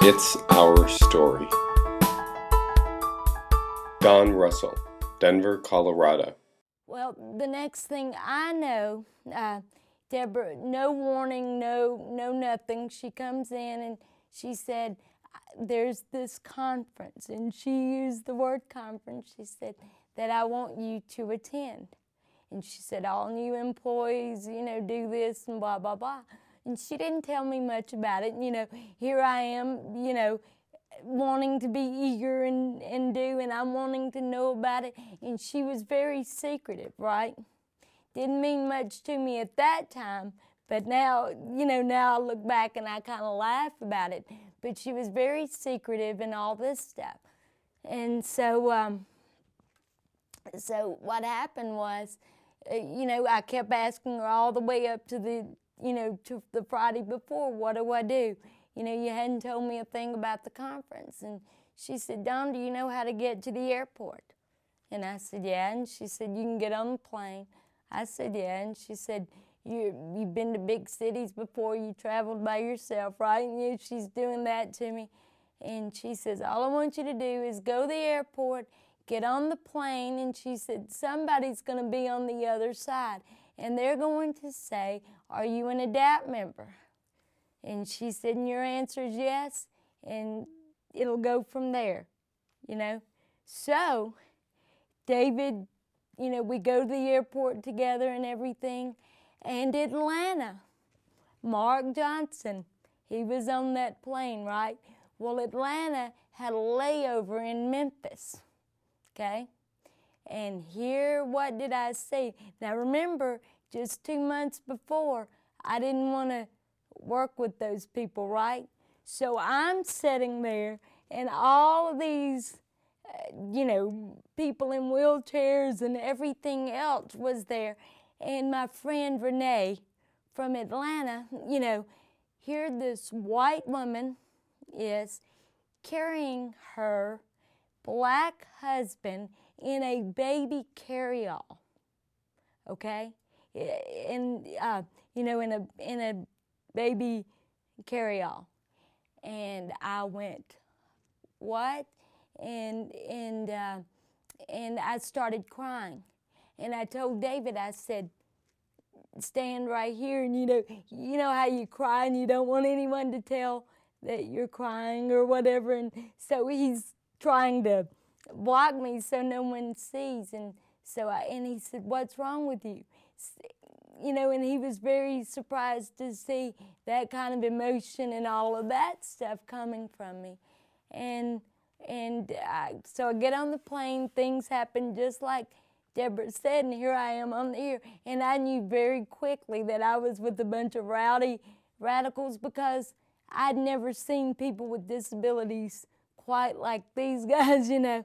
It's Our Story. Don Russell, Denver, Colorado. Well, the next thing I know, Deborah, no warning, no nothing. She comes in and she said, there's this conference, and she used the word conference. She said that I want you to attend. And she said, all new employees, do this and blah, blah, blah. And she didn't tell me much about it. Here I am, wanting to be eager and do, and I'm wanting to know about it. And she was very secretive, right? Didn't mean much to me at that time, but now, now I look back and I kind of laugh about it. But she was very secretive and all this stuff. And so, so what happened was, I kept asking her all the way up to the, to the Friday before, what do I do? You hadn't told me a thing about the conference. And she said, Dawn, do you know how to get to the airport? And I said, yeah. And she said, you can get on the plane. I said, yeah. And she said, you've been to big cities before, you traveled by yourself, right? And she's doing that to me. And she says, all I want you to do is go to the airport, get on the plane, and she said, somebody's going to be on the other side. And they're going to say, are you an ADAPT member? And she said, and your answer is yes, and it'll go from there, So, David, we go to the airport together and everything. And Atlanta, Mark Johnson, he was on that plane, right? Well, Atlanta had a layover in Memphis, okay? And here, what did I see? Now, remember, just 2 months before, I didn't want to work with those people, right? So I'm sitting there, and all of these, people in wheelchairs and everything else was there. And my friend Renee from Atlanta, here this white woman is carrying her black husband in a baby carry-all, okay? In a baby carry-all. And I went, what? And I started crying. And I told David, I said, stand right here. And you know how you cry and you don't want anyone to tell that you're crying or whatever. And so he's trying to block me so no one sees. And and he said, what's wrong with you? And he was very surprised to see that kind of emotion and all of that stuff coming from me. So I get on the plane, things happen just like Deborah said, and here I am on the air. And I knew very quickly that I was with a bunch of rowdy radicals because I'd never seen people with disabilities quite like these guys, And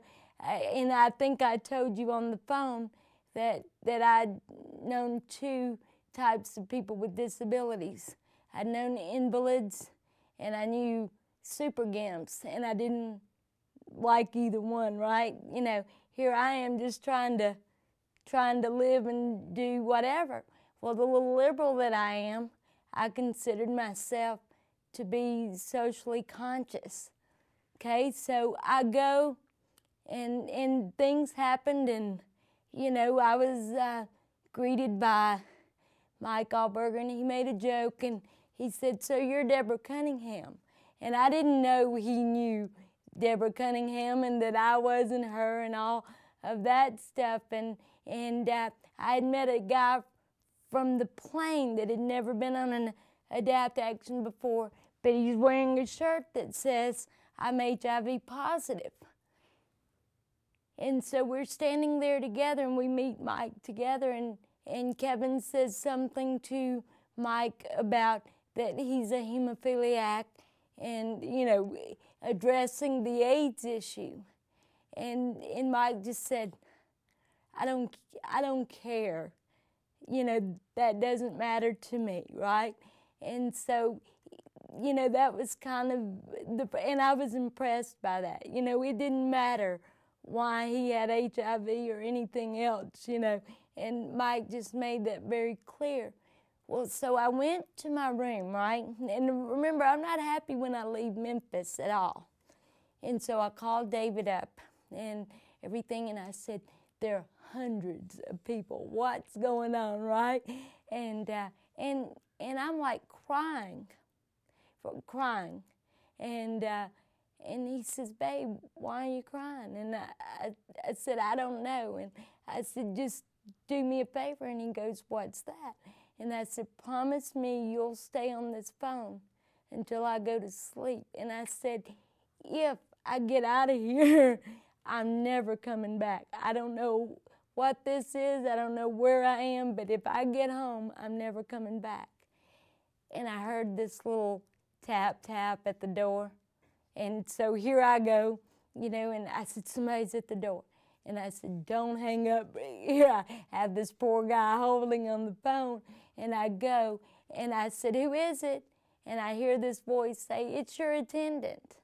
I think I told you on the phone that I'd known two types of people with disabilities. I'd known invalids, and I knew super gimps, and I didn't like either one, right? Here I am just trying to live and do whatever. Well, the little liberal that I am, I considered myself to be socially conscious. Okay, so I go, and things happened, and I was greeted by Mike Allberger, and he made a joke, and he said, so you're Deborah Cunningham. And I didn't know he knew Deborah Cunningham and that I wasn't her and all of that stuff. And I had met a guy from the plane that had never been on an ADAPT action before, but he's wearing a shirt that says, I'm HIV positive. And so we're standing there together, and we meet Mike together, and Kevin says something to Mike about that he's a hemophiliac and, addressing the AIDS issue. And Mike just said, I don't care. That doesn't matter to me, right? And so, that was kind of and I was impressed by that. It didn't matter why he had HIV or anything else, and Mike just made that very clear. Well, so I went to my room, right? And remember, I'm not happy when I leave Memphis at all. And so I called David up and everything, and I said, there are hundreds of people. What's going on, right? And I'm like crying. And he says, babe, why are you crying? And I said, I don't know. And I said, just do me a favor. And he goes, what's that? And I said, promise me you'll stay on this phone until I go to sleep. And I said, if I get out of here, I'm never coming back. I don't know what this is. I don't know where I am, but if I get home, I'm never coming back. And I heard this little tap, tap at the door. And so here I go, you know, and I said, somebody's at the door. And I said, don't hang up. Here I have this poor guy holding on the phone. And I go, and I said, who is it? And I hear this voice say, it's your attendant.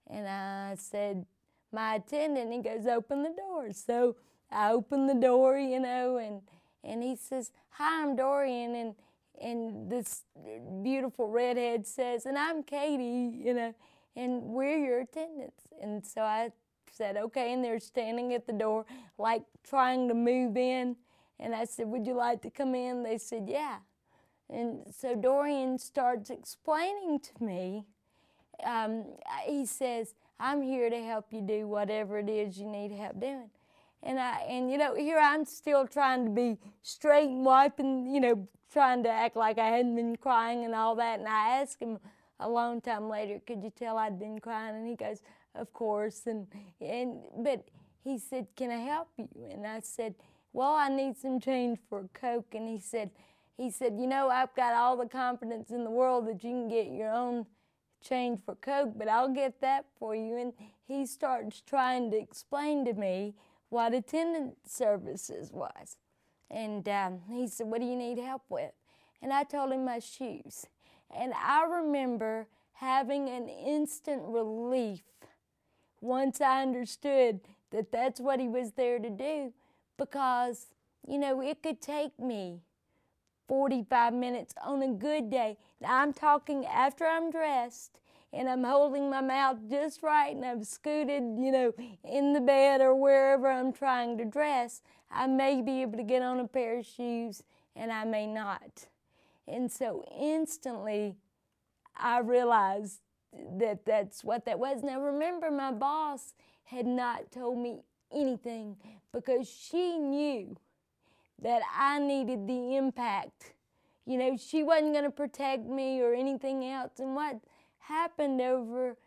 And I said, my attendant. He goes, open the door. So I open the door, you know, and he says, hi, I'm Dorian. And this beautiful redhead says, and I'm Katie, you know, and we're your attendants. And so I said, okay, and they're standing at the door, like trying to move in. And I said, would you like to come in? They said, yeah. And so Dorian starts explaining to me. He says, I'm here to help you do whatever it is you need help doing. And you know, here I'm still trying to be straight and wiping, you know, trying to act like I hadn't been crying and all that. And I asked him a long time later, could you tell I'd been crying? And he goes, of course. But he said, can I help you? And I said, well, I need some change for a Coke. And he said, you know, I've got all the confidence in the world that you can get your own change for Coke, but I'll get that for you. And he starts trying to explain to me what attendant services was. And he said, what do you need help with? And I told him my shoes. And I remember having an instant relief once I understood that that's what he was there to do, because, you know, it could take me 45 minutes on a good day. Now, I'm talking after I'm dressed and I'm holding my mouth just right and I've scooted, you know, in the bed or wherever I'm trying to dress. I may be able to get on a pair of shoes and I may not. And so instantly I realized that that's what that was. Now remember, my boss had not told me anything because she knew that I needed the impact. You know, she wasn't going to protect me or anything else. And what happened over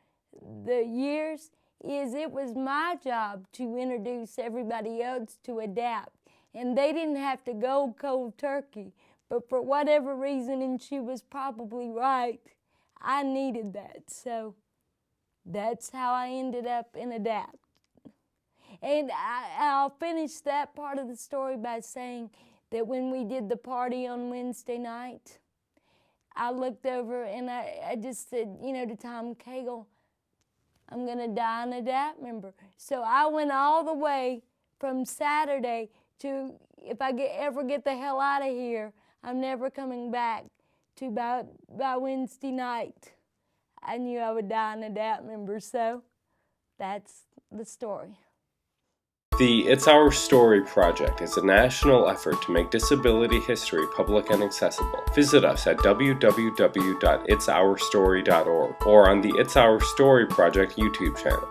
the years is it was my job to introduce everybody else to adapt. And they didn't have to go cold turkey. But for whatever reason, and she was probably right, I needed that. So that's how I ended up in ADAPT. And I'll finish that part of the story by saying that when we did the party on Wednesday night, I looked over and I just said, you know, to Tom Cagle, I'm going to die an ADAPT member. So I went all the way from Saturday to, if I ever get the hell out of here, I'm never coming back, to by Wednesday night. I knew I would die an ADAPT member, so that's the story. The It's Our Story project is a national effort to make disability history public and accessible. Visit us at www.itsourstory.org or on the It's Our Story project YouTube channel.